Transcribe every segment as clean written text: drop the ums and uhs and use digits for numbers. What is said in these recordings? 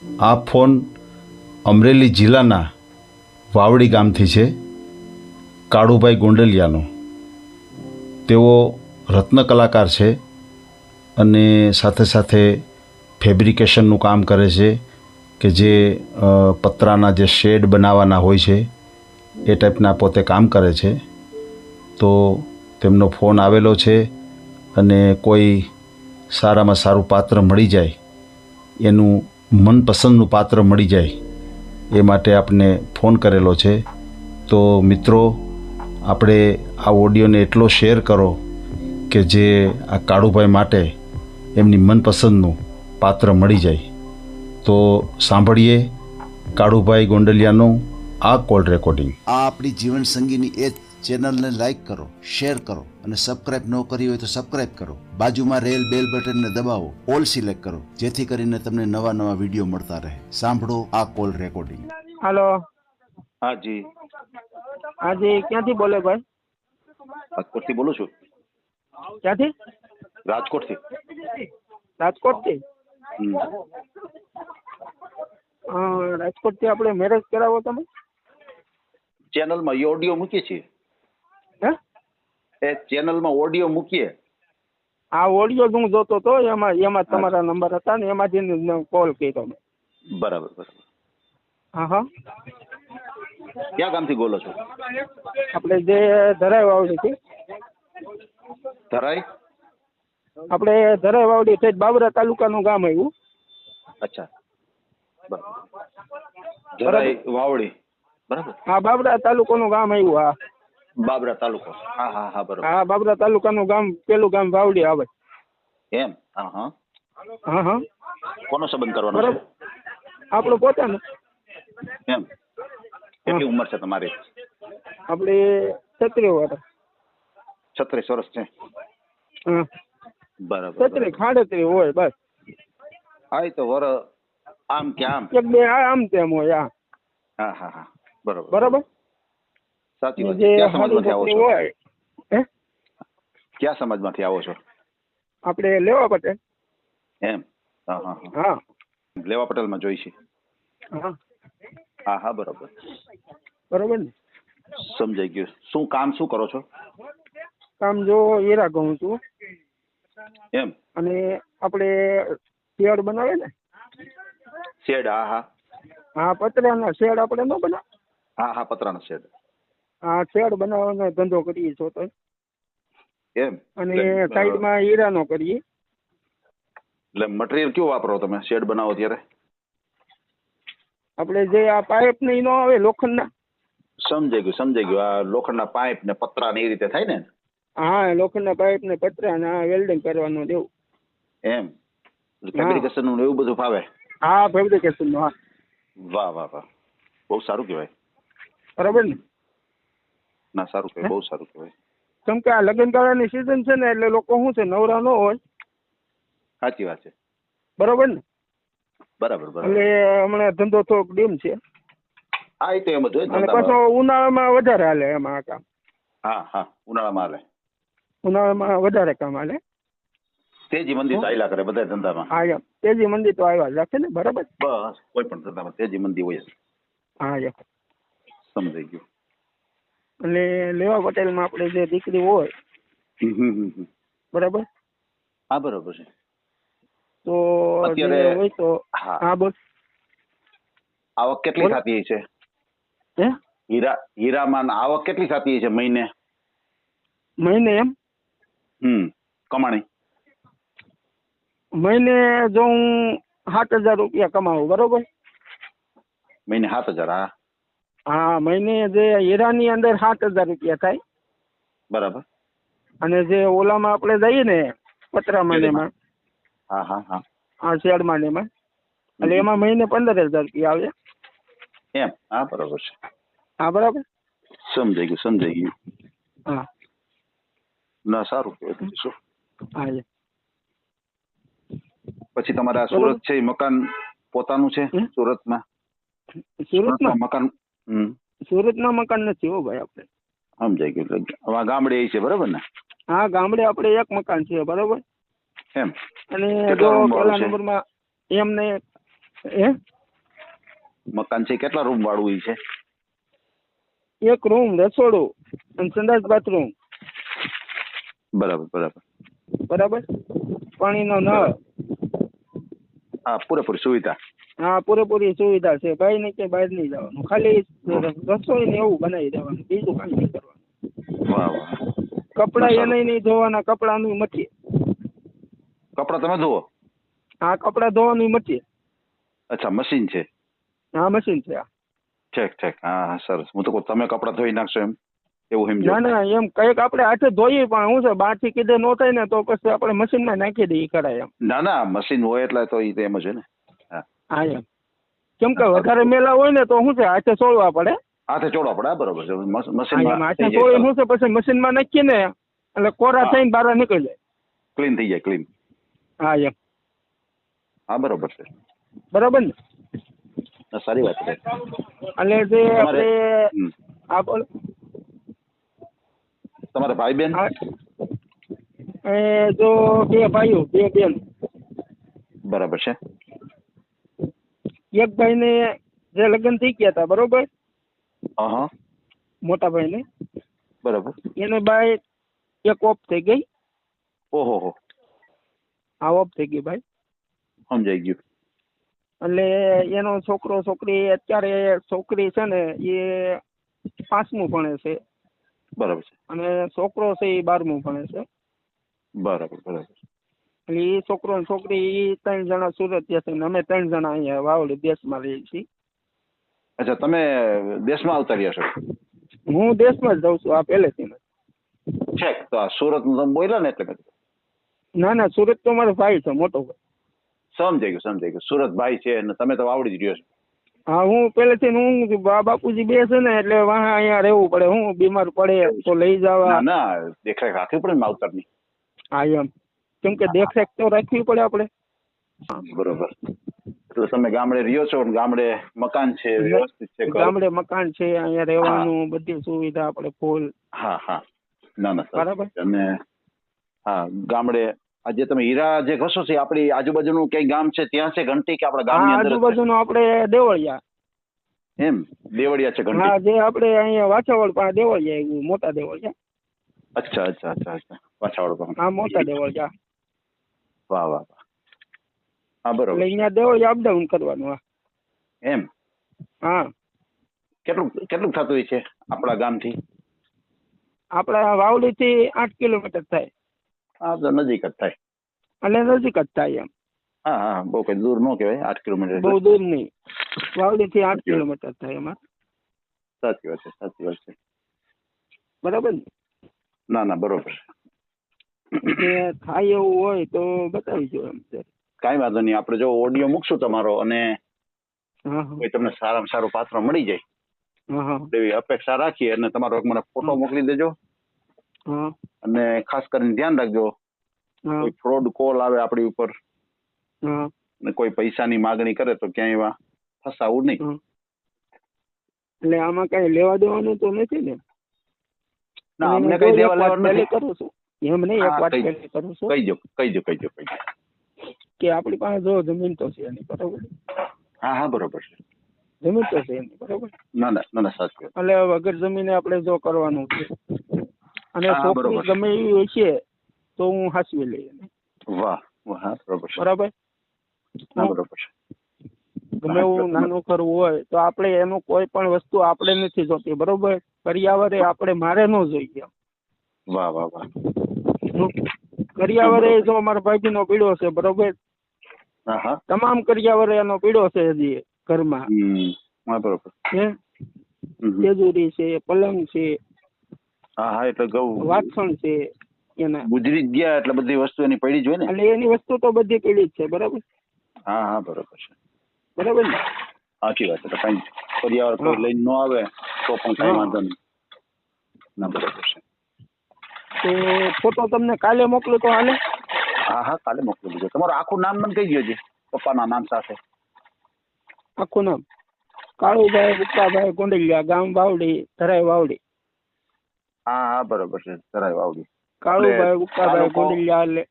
આ ફોન અમરેલી જિલ્લાના વાવડી ગામથી છે, કાળુભાઈ ગોંડલિયાનો. તેઓ રત્ન કલાકાર છે અને સાથે સાથે ફેબ્રિકેશનનું કામ કરે છે કે જે પતરાના જે શેડ બનાવવાના હોય છે એ ટાઈપના પોતે કામ કરે છે. તો તેમનો ફોન આવેલો છે અને કોઈ સારામાં સારું પાત્ર મળી જાય, એનું મનપસંદનું પાત્ર મળી જાય એ માટે આપને ફોન કરેલો છે. તો મિત્રો, આપણે આ ઓડિયોને એટલો શેર કરો કે જે આ કાળુભાઈ માટે એમની મનપસંદનું પાત્ર મળી જાય. તો સાંભળીએ કાળુભાઈ ગોંડલિયાનું આ કોલ રેકોર્ડિંગ. આ આપણી જીવન સંગીની એ ચેનલને લાઈક કરો, શેર કરો અને સબસ્ક્રાઇબ ન કરી હોય તો સબસ્ક્રાઇબ કરો. બાજુમાં રહેલ બેલ બટનને દબાવો, ઓલ સિલેક્ટ કરો, જેથી કરીને તમને નવા નવા વિડીયો મળતા રહે. સાંભળો આ કોલ રેકોર્ડિંગ. હાલો. હા જી, હાજી, ક્યાંથી બોલે ભાઈ? રાજકોટથી બોલું છું. ક્યાંથી? રાજકોટથી. રાજકોટથી? રાજકોટથી આપણે મેરેજ કરાવો તમે? ચેનલમાં એ ઓડિયો મૂકીએ છીએ. હે? એ ચેનલમાં ઓડિયો મૂકીએ. આ ઓડિયો હું જોતો હતો, એમાં તમારા નંબર હતા ને એમાંથી કોલ કર્યો મેં. બરાબર બરાબર. હા હા. ક્યાં ગામથી બોલો છો? આપણે જે ધરાઈ વાવડી હતી, ધરાઈ? આપણે ધરાઈ વાવડી થઈ બાબરા તાલુકાનું ગામ આવ્યું. અચ્છા, બરાબર. ધરાઈ વાવડી, બરાબર. હા, બાબરા તાલુકાનું ગામ આવ્યું. હા, બાબરા તાલુકો. હા હા હા, બરાબર. હા, બાબરા તાલુકાનું ગામ, પેલું ગામ વાવડી આવે. એમ? હા હા. હા હા. કોનો સંબંધ કરવાનો બરાબર. છે? આપણો પોતાનો. એમ? કેટલી ઉંમર છે તમારી? આપણે 36 વર્ષ. 36 વર્ષ છે. હા, બરાબર 36 38 હોય બસ. હા, એ તો વર આમ કે આમ. એક બે આમ તેમ હોય. હા હા હા, બરાબર બરાબર. સાચી વાત જે છે. ક્યાં સારું સમાજમાંથી આવો છોકરી છો? હોય. હે? ક્યાં સમાજમાંથી આવો છો? આપણે લેવા પટેલ. એમ? હા હા હા. હા લેવા પટેલમાં જોઈ છે. હા. હા હા, બરાબર. બરોબર ને? સમજાઈ ગયું. શું કામ શું કરો છો? કામ જો હીરા ઘઉં છું. એમ? અને આપણે શેડ બનાવે ને, શેડ? હા હા હા, પતરાના શેડ આપણે ન બનાવે. હા હા, પતરાનો શેડ. હા, શેડ બનાવવાનો ધંધો કરીએ છો તો. એમ? અને એટલે સાઈડમાં હીરાનો કરીએ. મટીરિયલ કયું વાપરો તમે શેડ બનાવો ત્યારે? આપણે જે આ પાઇપ ને ઈ નો આવે લોખંડના. સમજાઈ ગયું સમજાઈ ગયું. આ લોખંડના પાઇપ ને પતરા ને એ રીતે થાય ને? હા, લોખંડના પાઇપ ને પતરા ને વેલ્ડિંગ કરવાનું દેવું. એમ? ફેબ્રિકેશન નું એવું બધું ફાવે? હા, ફેબ્રિકેશન નો. હા, વાહ વાહ વાહ, બહુ સારું કહેવાય. બરાબર ને? ના, સારું કહેવાય, બહુ સારું કહેવાય. કેમ કે આ લગ્ન ગાળાની સિઝન છે ને, એટલે લોકો શું છે, નવરા ન હોય. સાચી વાત છે. બરોબર ને? બરાબર એટલે બરાબર. હમણાં ધંધો થોડોક ડીમ છે. હા, એ તો એમ જ હોય અને પાછો ધંધામાં. ઉનાળામાં વધારે હાલે એમાં આ કામ. હા હા, ઉનાળામાં હાલે. ઉનાળામાં વધારે કામ હાલે. તેજી મંદી ચાલ્યા કરે બધા ધંધામાં. હા, એમ તેજી મંદી તો આવ્યા જ રાખે ને. બરાબર. બસ, કોઈ પણ ધંધામાં તેજી મંદી હોય જ. હા, એમ. સમજાઈ ગયું. અને લેવા પટેલમાં આપણે જે દીકરી હોય, બરાબર, હા, બરોબર છે. તો જે અત્યારે હોય તો હા, હા બોલ. આવક કેટલી બોલ. થતી છે? હે? હીરામાં આવક કેટલી થતી છે મહિને? મહિને એમ? કમાણી મહિને જો હું 7,000 રૂપિયા કમાવું, બરોબર? મહિને 7,000? હા, હા, મહિને જે હીરાની અંદર 7,000 રૂપિયા થાય. બરાબર. અને જે ઓલામાં આપણે જઈએ ને પતરામાં ને એમાં, હા હા હા. આ શેડમાં ને એમાં, એટલે એમાં મહિને 15,000 રૂપિયા આવે. એમ? હા, બરોબર છે. હા, બરાબર. સમજાઈ ગયું સમજાઈ ગયું. હા ના, સારું કહેવાય. બીજું શું? હા એમ. પછી તમારા બરોબર. સુરત છે એ મકાન પોતાનું છે? હે? સુરતમાં સુરતમાં મકાન? સુરતમાં મકાન નથી હો ભાઈ આપણે. સમજાઈ ગયું. હવે ગામડે એ છે, બરાબર ને? હા, ગામડે આપણે એક મકાન છે, બરોબર. એમ? અને જો કેટલા રૂમ વાળું પેલા છે? નંબરમાં એમને હે મકાન છે કેટલા રૂમ વાળું ઈ છે? એક રૂમ, રસોડું અને સંડાસ બાથરૂમ. બરાબર બરાબર. બરાબર. પાણીનો નળ. હા, પૂરેપૂરી સુવિધા. હા, પૂરેપૂરી સુવિધા છે. ભાઈ ને કે બહાર નહીં જવાનું, ખાલી રસોઈ ને એવું બનાવી દેવાનું, બીજું કાંઈ નહીં કરવાનું. વાહ વાહ. કપડા સારું. એને નહીં ધોવાના, કપડાનું મટીએ. કપડા તમે ધુવો? હા, કપડા ધોવાનું મટીએ. અચ્છા, મશીન છે? હા, મશીન છે. ઠીક ઠીક. હા હા, સરસ. હું તો કહું તમે કપડા ધોઈ નાખશો એમ, એવું સમજો. ના ના, એમ કઈક આપણે હાથે ધોઈએ, પણ શું છે બહારથી કીધે નો થાય ને તો પછી આપણે મશીનમાં નાખી દઈએ, કરાય એમ. ના ના, મશીન હોય એટલે તો ઈ તો એમ જ હોય ને. હા, હા એમ. કેમ કે વધારે મેલા હોય ને તો શું છે હાથે સોળવા પડે. હાથે ચોડવા પડે. હા, બરોબર છે. હા એમ, મશીનમાં હાથે થઈ સોળી જાય, શું છે પછી મશીનમાં નાખીએ ને એટલે કોરા હા. થઈને બહાર નીકળી જાય. ક્લીન થઈ જાય, ક્લીન. હા એમ. હા, બરોબર છે. બરાબર ને. ના, સારી વાત છે. એટલે જે તમારે આપણે આ બોલ તમારે ભાઈ બેન? હા, એ જો બે ભાઈઓ, બે બેન. બરાબર છે. એક ભાઈને જે લગ્ન થઈ ગયા હતા, બરોબર, હા, મોટા ભાઈને, બરાબર. એને બાઈ એક ઓફ થઈ ગઈ. ઓહો હો. આ ઓફ થઈ ગઈ ભાઈ. સમજાઈ ગયું. એટલે એનો છોકરો છોકરી અત્યારે, છોકરી છે ને એ 5મું ભણે છે બરાબર છે. અને છોકરો છે એ 12મું ભણે છે. બરાબર બરાબર. એટલે એ છોકરો ને છોકરી એ 3 જણા સુરત છે ને અમે 3 જણા અહીંયા વાવડી દેશમાં રહીએ છીએ. અચ્છા, તમે દેશમાં આવતા રહ્યા છો? હું દેશમાં જ રહું છું આ પહેલેથી. છેક તો આ સુરત નું તમે બોલ્યા ને એટલે મેં કીધું. ના ના, સુરત તો મારો ભાઈ છે, મોટો ભાઈ. સમજાઈ ગયું સમજાઈ ગયું. સુરત ભાઈ છે અને તમે તો આવડી જ રહ્યો છો. હા, હું પહેલેથી હું બાપુજી બે છે ને એટલે વાહ અહીંયા રહેવું પડે. હું બીમાર પડે તો લઈ જવા. ના ના, દેખરેખ રાખવી પડે ને માવતરની. હા એમ, કેમ કે દેખરેખ તો રાખવી પડે આપણે. બરોબર. એટલે તમે ગામડે રહ્યો છો અને ગામડે મકાન છે, વ્યવસ્થિત છે ઘર? ગામડે મકાન છે, અહીંયા રહેવાનું બધી સુવિધા આપણે ફૂલ. હા હા. ના ના, બરાબર. અને હા, ગામડે આજે તમે હીરા જે ઘસો છે આપણી આજુબાજુનું કઈ ગામ છે ત્યાં છે ઘંટી, કે આપણા હા, ગામની અંદર જ છે? આજુબાજુનું આપણે દેવળિયા. એમ, દેવળિયા છે ઘંટી? હા, જે આપણે અહીંયા વાછાવડ પાસે દેવળિયા આવ્યું, મોટા દેવળિયા. અચ્છા અચ્છા અચ્છા અચ્છા. પાછાવાળો ગામ. હા, મોટા દેવળિયા. વાહ વાહ વાહ. હા, એટલે બરોબર. અહીંયા દેવળિયા અપડાઉન કરવાનું. હા. એમ? હા, કેટલું કેટલું થતું હોય છે આપણા ગામથી? આપણા વાવડીથી 8 કિલોમીટર થાય. હા, તો નજીક જ થાય. એટલે નજીક જ થાય એમ. હા હા, બહુ કઈ દૂર ન કહેવાય, 8 કિલોમીટર. બહુ દૂર નહીં. વાવડીથી 8 કિલોમીટર થાય એમાં. સાચી વાત છે, સાચી વાત છે. બરાબર ને. ના ના, બરોબર. એટલે થાય એવું હોય તો બતાવીજો એમ. કાંઈ વાંધો નહીં. આપણે જો ઓડિયો મૂકશું તમારો અને હા હા કોઈ તમને સારામાં સારું પાત્ર મળી જાય હા હા એવી અપેક્ષા રાખીએ, અને તમારો એક મને ફોટો મોકલી દેજો. હા અને ખાસ કરીને ધ્યાન રાખજો, હા કોઈ ફ્રોડ કોલ આવે આપણી ઉપર હા અને કોઈ પૈસાની માગણી કરે તો ક્યાંય એવા ફસાવું નહીં. હા. એટલે આમાં કઈ લેવા દેવાનું તો નથી ને? ના, અને અમને જો કઈ એક દેવા વાત લેવાનું પહેલે નથી. કરું છું, એમ નહીં, એક હા, વાત પહેલે કરું છું કહીજો કહીજો કહીજો કહીજો. કે આપણી પાસે જો જમીન તો છે એની, બરોબર. હા હા, બરોબર છે. જમીન તો છે એની, બરોબર. ના ના ના ના, સાચી વાત. એટલે વગર જમીને આપણે જો કરવાનું છે, અને હા હા, છોકરી બરોબર છે. ગમે એવી હોય છે તો હું હાંસવી લઈ એને. વાહ વાહ. હા, બરોબર છે. બરાબર. ના, બરોબર છે. ગમે એવું નાનું કરવું હોય તો આપણે એનું કોઈ પણ વસ્તુ આપણે નથી જોતી, બરોબર. કરિયાવરે આપણે મારે ન જોઈએ. વાહ વાહ વાહ. કરિયાવરે જો અમારા ભાઈનો પીડો છે, બરોબર. હા હા. તમામ કરિયાવરે એનો પીડો છે હજી ઘરમાં. હા, બરોબર. તેજુરી છે, પલંગ છે, હા હા, એટલે ગૌ વાસણ છે એના. ગુજરી જ ગયા એટલે બધી વસ્તુ એની પડી જ હોય ને. એટલે એની વસ્તુ તો બધી પીડી જ છે, બરાબર. હા હા, બરોબર છે. બરાબર ને. સાચી વાત છે. એટલે કઈ પર્યાવરણ કોઈ લઈને ન આવે તો પણ કઈ વાંધો નહીં. ના, બરોબર છે. તો ફોટો તમને કાલે મોકલું તો હાલે? હા હા, કાલે મોકલી દીધો. તમારું આખું નામ મને કહી દો, પપ્પાના નામ સાથે. આખું નામ કાળુભાઈ બુક્કાભાઈ ગોંડલિયા, ગામ વાવડી, ધરાઈ વાવડી. હા હા, બરોબર છે. ધરાઈ વાવડી. કાળુભાઈ બુક્કાભાઈ ગોંડલિયા, એટલે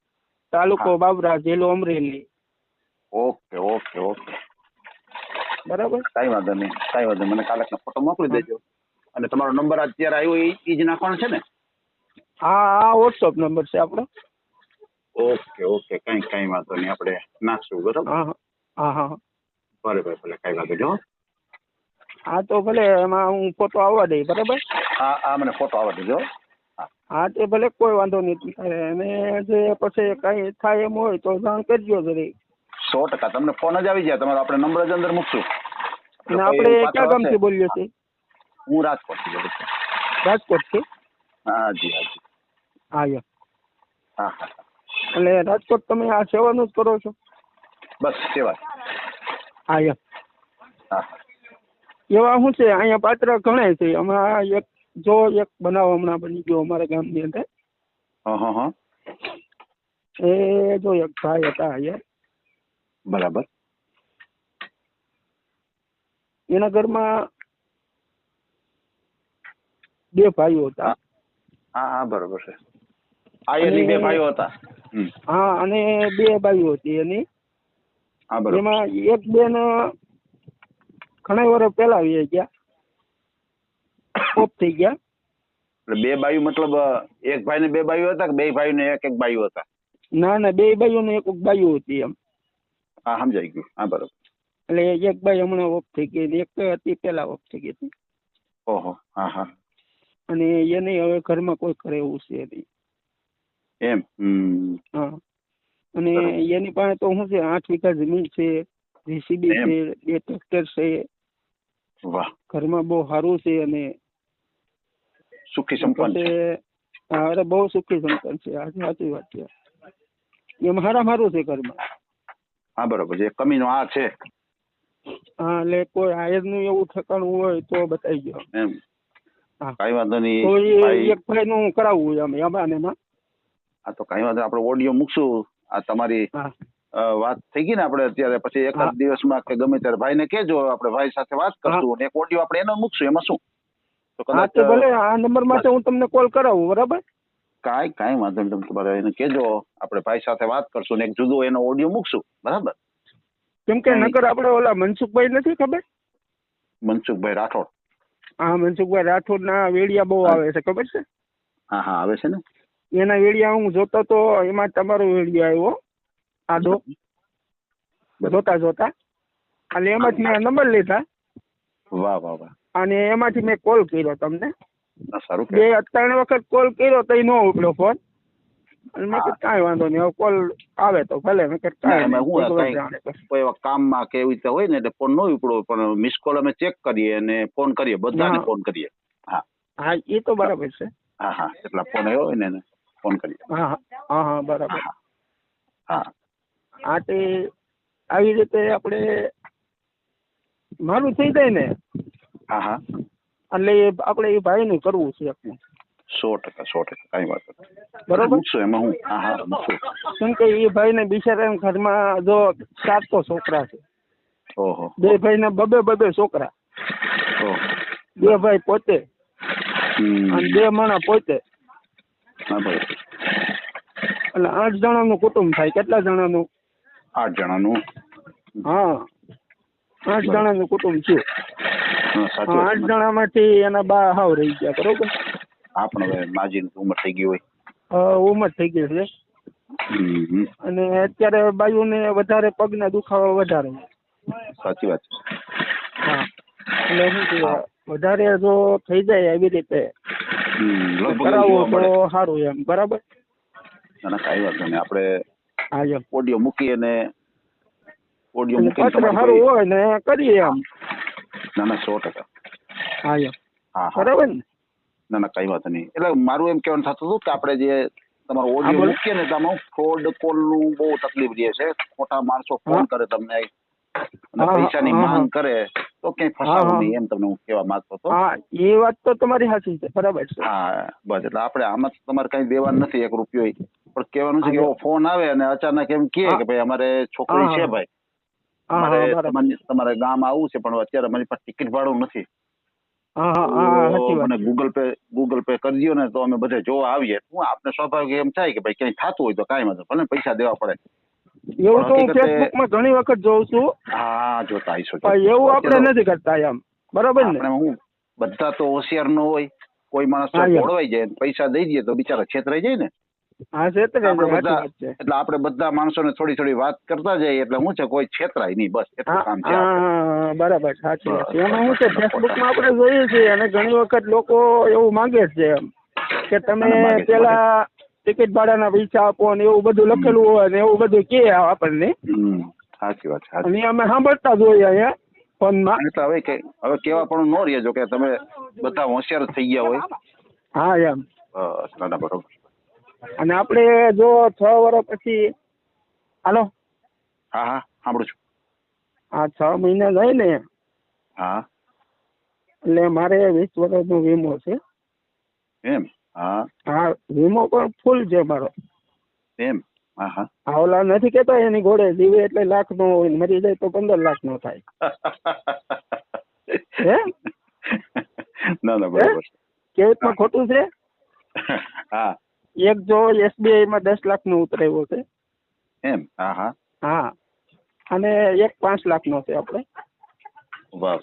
તાલુકો હા. બાબરા, જિલ્લો અમરેલી. Okay okay okay. બરાબર. કાંઈ વાંધો નહીં, કાંઈ વાંધો નહીં. મને કાલકનો ફોટો મોકલી દેજો. અને તમારો નંબર અત્યારે આવ્યો એ જ નાખવાનો છે ને? આ વોટ્સઅપ નંબર છે આપણો. ઓકે ઓકે, કાંઈ વાંધો નહીં, આપણે નાખશું. બરાબર. હા હા હા હા. ભલે ભલે ભલે, કાંઈ વાંધો નહીં. હા તો ભલે એમાં હું ફોટો આવવા દઈ. બરાબર. હા મને ફોટો આવવા દેજો. હા તે ભલે કોઈ વાંધો નહીં. અને જે પછી કઈ થાય એમ હોય તો જાણ કરજો જરી. 100% તમને ફોન જ આવી જાય તમારો. આપણે નંબર જ અંદર મૂકશું. અને આપણે ક્યાં ગામથી બોલીએ છીએ? હું રાજકોટથી બોલું છું. રાજકોટથી? હાજી હાજી. હા યસ. હા હા. એટલે રાજકોટ તમે આ સેવાનું જ કરો છો? બસ સેવા. હા યસ. હા. એવા શું છે અહીંયા પાત્ર ઘણા છે. હમણાં એક બનાવ હમણાં બની ગયો અમારા ગામની અંદર. હા. એ જો એક ભાઈ હતા અહીંયા. બરાબર. એના ઘરમાં 2 ભાઈઓ હતા. હા બરોબર છે. એની 2 ભાઈઓ હતા. હા અને 2 બાઈઓ હતી એની. હા બરોબર. એમાં એક બેન ઘણા વર્ષ પહેલા આવી ગયા, ઓફ થઈ ગયા. એટલે 2 બાઈઓ મતલબ એક ભાઈને 2 બાઈઓ હતા કે 2 ભાઈને એક બાઈઓ હતા? ના 2 બાઈઓને એક બાઈઓ હતી એમ. હા સમજાઈ ગયું. હા બરોબર. એટલે એક બાઈ હમણાં ઓફ થઈ ગઈ ને એક હતી પેલા ઓફ થઈ ગઈ હતી. ઓહો. હા. અને એને હવે ઘરમાં કોઈ કરે એવું છે નહીં એમ. હા. અને એની પાસે તો શું છે 8 વીઘા જમીન છે, જીસીબી છે, 2 ટ્રેક્ટર છે. વાહ. ઘરમાં બહુ સારું છે અને સુખી સંપન્ન છે. અરે બહુ સુખી સંપન્ન છે. આ સાચી વાત છે. એમ સારું છે ઘરમાં. હા બરોબર. જે કમીનો આ છે. હા એટલે કોઈ આયરનું એવું ઠેકાણું હોય તો બતાવી ગયો એમ. હા. કાંઈ વાંધો નહીં. તો એક ભાઈનું કરાવવું એમ એમાં. હા તો કાંઈ વાંધો. આપણે ઓડિયો મૂકશું. આ તમારી વાત થઈ ગઈ ને આપણે અત્યારે. પછી એકાદ દિવસમાં કે ગમે ત્યારે ભાઈને કહેજો. આપણે ભાઈ સાથે વાત કરશું અને એક ઓડિયો આપણે એનો મૂકશું. એમાં શું? તો હા તો ભલે આ નંબર માટે હું તમને કોલ કરાવું. બરાબર. કાંઈ વાંધો નહીં. તમે તમારે એને કહેજો. આપણે ભાઈ સાથે વાત કરશું ને એક જુદો એનો ઓડિયો મૂકશું. બરાબર. કેમ કે નકર આપણે ઓલા મનસુખભાઈ નથી ખબર? મનસુખભાઈ રાઠોડ. હા મનસુખભાઈ રાઠોડના વેડિયા બહુ આવે છે ખબર છે? હા આવે છે ને. એના વેડિયા હું જોતો તો એમાં તમારો વેડિયો આવ્યો આડો જોતા એટલે એમાંથી મેં નંબર લીધા. વાહ. અને એમાંથી મેં કોલ કર્યો તમને. સારું. 2-3 વખત કોલ કર્યો તો ન ઉપડ્યો ફોન. અને મેં કીધું કાંઈ વાંધો નહીં, હવે કોલ આવે તો ભલે. મેં કીધું કોઈ એવા કામમાં કે એવી રીતે હોય ને એટલે ફોન ન ઉપડો, પણ મિસ કોલ અમે ચેક કરીએ અને ફોન કરીએ, બધાને ફોન કરીએ. હા એ તો બરાબર છે. હા એટલા ફોન આવ્યો હોય ને ફોન કરીએ. હા બરાબર. હા તે આવી રીતે આપણે મારું થઈ જાય ને. હા એટલે આપણે એ ભાઈનું કરવું છે આપણે. 100% કાંઈ વાત નથી. બરોબર. એમાં હું મૂકશું. કેમ કે એ ભાઈને બિચારા ઘરમાં જો 7 તો છોકરા છે. ઓહો. 2 ભાઈને 2 છોકરા. 2 ભાઈ પોતે અને 2 માણા પોતે. એટલે 8 જણાનું કુટુંબ થાય. કેટલા જણાનું? 8 જણાનું. હા 8 જણાનું કુટુંબ છે. 8 જણામાંથી એના બા હાવ રહી ગયા. બરોબર. પણ હવે માજીની ઉંમર થઈ ગઈ હોય. ઉંમર થઈ ગઈ છે. અને અત્યારે બાયુને વધારે પગના દુખાવા વધારે. સાચી વાત છે. હા એટલે શું કે વધારે જો થઈ જાય એવી રીતે કરાવો તો સારું એમ. બરાબર. કાંઈ વાત નહીં. આપણે હા ઓડિયો મૂકી અને પાત્ર સારું હોય ને કરીએ એમ. ના 100%. હા બરાબર ને. ના કાંઈ વાત નહીં. એટલે મારું એમ કહેવાનું થતું હતું કે આપણે જે તમારો ઓડિયો મૂકીએ ને તેમાં ફ્રોડ કોલનું બહુ તકલીફ રહે છે. ખોટા માણસો ફોન કરે તમને અને પૈસાની માંગ કરે તો ક્યાંય ફસાવું નહીં, એમ તમને હું કહેવા માંગતો હતો. હા એ વાત તો તમારી સાચી છે. બરાબર છે. હા બસ. એટલે આપણે આમાં તમારે કઈ દેવાનું નથી 1 રૂપિયો. પણ કહેવાનું છે કે એવો ફોન આવે અને અચાનક એમ કહે કે ભાઈ અમારે છોકરી છે ભાઈ, અમારે તમારે ગામ આવું છે પણ અત્યારે અમારી પાસે ટિકિટ ભાડું નથી, મને ગૂગલ પે કરી દો ને તો અમે બધે જોવા આવીએ. હું આપને સ્વાભાવિક એમ થાય કે ભાઈ ક્યાંય થતું હોય તો કાંઈ વાંધો, ભલે પૈસા દેવા પડે. એવું તો હું હકીકતે- ફેસબુકમાં ઘણી વખત જોઉં છું, હા જોતા આવીશું. પણ એવું આપણે નથી કરતા એમ, બરોબર ને? આપણે હું બધા તો હોશિયાર ન હોય, કોઈ માણસ હા, યાર. ભોળવાઈ જાય પૈસા દઈ દઈએ તો બિચારા છેતરાઈ જાય ને. હા છે તો આપણે સાચી બધા વાત છે. એટલે આપણે બધા માણસોને થોડી થોડી વાત કરતા જઈએ એટલે શું છે કોઈ છેતરાય નહીં, બસ એટલું હા કામ છે આપણે. હા બરાબર સાચી વાત છે. એમાં શું છે બસ. ફેસબુકમાં આપણે જોઈએ છીએ અને ઘણી વખત લોકો એવું માંગે છે એમ કે તમે અને માંગે છે, પેલા ટિકિટ ભાડાના પૈસા આપો ને એવું બધું લખેલું હોય ને એવું બધું કે આપણને, સાચી વાત છે, સાચી. અને અમે સાંભળતા જ હોઈએ અહીંયા ફોનમાં. એટલે હવે કેવા પણ ન રહીએ, જો કે તમે બધા હોશિયાર થઈ ગયા હોય. હા એમ. બસ ના બરોબર. અને આપણે જો 6 વર્ષ પછી હાલો હા હા સાંભળું છું. આ 6 મહિના જાય ને હા એટલે મારે 20 વર્ષનો વીમો છે. એમ. હા હા વીમો પણ ફૂલ છે મારો. એમ. હા હા. આ ઓલા નથી કેતા એની ઘોડે જીવે એટલે લાખ નો હોય ને મરી જાય તો 15 લાખ નો થાય. હે ના બરોબર. કેવતમાં ખોટું છે? હા એક જો SBI માં 10 લાખ નો ઉતરાવ્યો છે. એમ. હા હા. હા અને એક 5 લાખ નો છે આપણે. વાહ.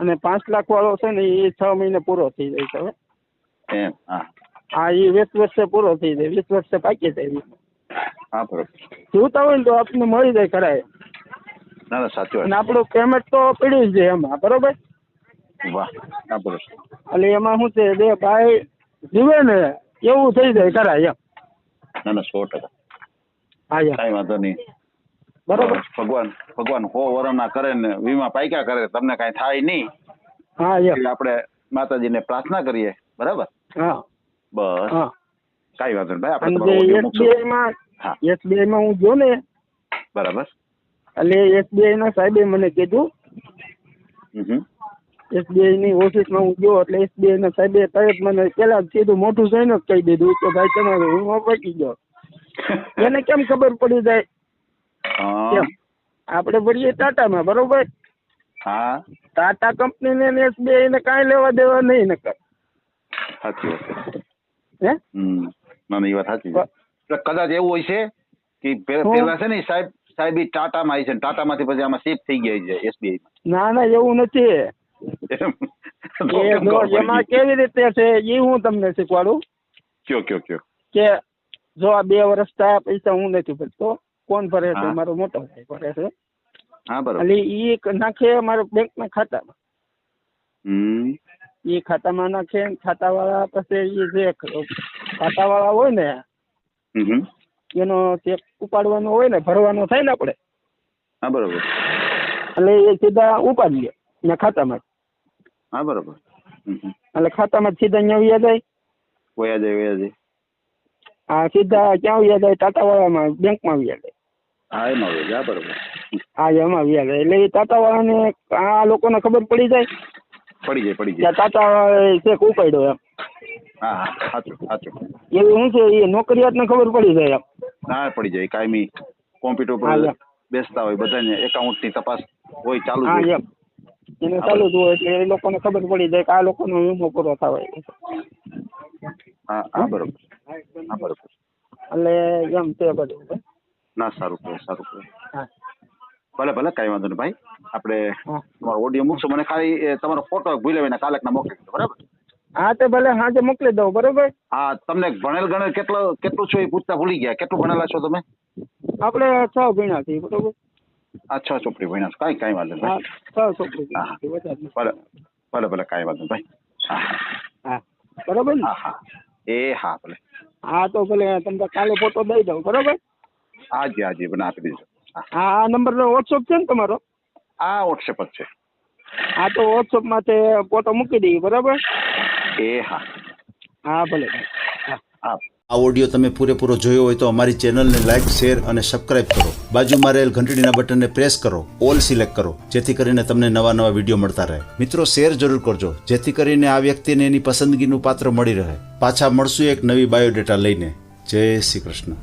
અને 5 લાખ વાળો છે ને એ 6 મહિને પૂરો થઈ જાય છે હવે. એમ. હા હા એ 20 વર્ષે પૂરો થઈ જાય, 20 વર્ષે પાકી જાય. હા બરોબર. જોતા હોય ને તો આપણને મળી જાય કરાય. ના સાચી અને વાત. આપણું પેમેન્ટ તો પડ્યું જ છે એમાં, બરોબર? વાહ. ના બરોબર. એટલે એમાં શું છે જે ભાઈ જીવે ને એવું થઈ જાય કરાય એમ. ના 100%. હા એમ. કઈ વાંધો નહીં. બરોબર. ભગવાન 100 વર્ષના કરે ને વીમા પાક્યા કરે, તમને કઈ થાય નહીં. હા એમ. એટલે આપણે માતાજીને પ્રાર્થના કરીએ, બરાબર? હા બસ હા. કઈ વાંધો નહીં ભાઈ, આપણે અને તમારો જે ઓડિયો મૂકશું. હા SBI માં હું ગયો ને બરાબર. એટલે SBI ના સાહેબે મને કીધું, SBI ની ઓફિસમાં હું ગયો એટલે SBI ના સાહેબે તરત મને પેલા સીધું મોઢું જોઈને જ કહી દીધું કે ભાઈ તમારો વીમો પતી ગયો. એને કેમ ખબર પડી જાય? હા કેમ આપણે ભરીએ ટાટામાં, બરોબર? હા ટાટા કંપનીને ને SBI ને કાંઈ લેવા દેવા નહીં નકર. સાચી વાત છે. હે ના એ વાત સાચી છે. એટલે કદાચ એવું હોય છે કે પેલા છે ને સાહેબ ઈ ટાટામાં આવી છે, ટાટામાંથી પછી આમાં શિફ્ટ થઈ ગયા છે SBI માં. ના એવું નથી. એ જો એમાં કેવી રીતે છે એ હું તમને શીખવાડું. કયો કે જો આ 2 વર્ષ થયા પૈસા હું નથી ભરતો, કોણ ભરે છે? હા. મારો મોટો ભાઈ ભરે છે. હા બરોબર. એટલે ઈ નાખે મારા બેંકના ખાતામાં. એ ખાતામાં નાખે, ખાતાવાળા પછી એ જે ખાતાવાળા હોય ને એનો ચેક ઉપાડવાનો હોય ને, ભરવાનો થાય ને આપણે. હા બરોબર. એટલે એ સીધા ઉપાડી લે ને ખાતામાં. હા બરોબર. એટલે ખાતામાં સીધા અહીંયા વ્યા જાય. વયા જાય. હા સીધા ક્યાં વ્યા જાય? ટાટાવાળામાં બેંકમાં વ્યા જાય. હા એમાં વયા જાય. બરોબર. હા એમાં વ્યા જાય. એટલે એ ટાટાવાળાને આ લોકોને ખબર પડી જાય પડી જાય. કે ટાટાવાળાએ ચેક ઉપાડ્યો એમ. હા સાચું. એવું શું છે એ નોકરિયાતને ખબર પડી જાય એમ. ના પડી જાય. કાયમી કોમ્પ્યુટર હા પર એમ. બેસતા હોય બધાને એકાઉન્ટની તપાસ હોય ચાલુ જ હા હોય. એમ. એને ચાલુ જ હોય એટલે એ લોકોને ખબર પડી જાય કે આ લોકોનો વીમો પૂરો થવાય. હા બરોબર. એટલે એમ છે બધું. ના સારું કહેવાય. હા ભલે કઈ વાંધો નહીં ભાઈ, આપણે હા તમારો ઓડિયો મૂકશું. મને ખાલી તમારો ફોટો ભૂલ્યો ને કાલકના મોકલી દો, બરાબર? હા તો ભલે સાંજે મોકલી દઉં, બરોબર? હા તમને ભણેલ ગણેલ કેટલું છો એ પૂછતા ભૂલી ગયા. કેટલું ભણેલા છો તમે? આપણે 6 ભણ્યા છીએ, બરોબર? આ 6 ચોપડી ભણ્યા. કઈ વાંધો નહીં હા ભાઈ. 6 છોકરી ભણ્યા છીએ, વધારે નથી. ભલે કઈ વાંધો નહીં ભાઈ. હા બરોબર ને? હા ભલે. હા તો ભલે તમને કાલે ફોટો દઈ દઉં, બરોબર? હાજી મને આપી દેજો. હા આ નંબર વોટ્સઅપ છે ને તમારો? આ વોટ્સએપ જ છે. હા તો વોટ્સઅપ માંથી ફોટો મૂકી દઈએ, બરાબર? હા ભલે. આ ઓડિયો તમે પૂરેપૂરો જોયો હોય તો અમારી ચેનલને લાઇક, શેર અને સબસ્ક્રાઇબ કરો. બાજુમાં રહેલ ઘંટડીના બટનને પ્રેસ કરો, ઓલ સિલેક્ટ કરો, જેથી કરીને તમને નવા વિડીયો મળતા રહે. મિત્રો શેર જરૂર કરજો, જેથી કરીને આ વ્યક્તિને એની પસંદગીનું પાત્ર મળી રહે. પાછા મળશું એક નવી બાયોડેટા લઈને. જય શ્રી કૃષ્ણ.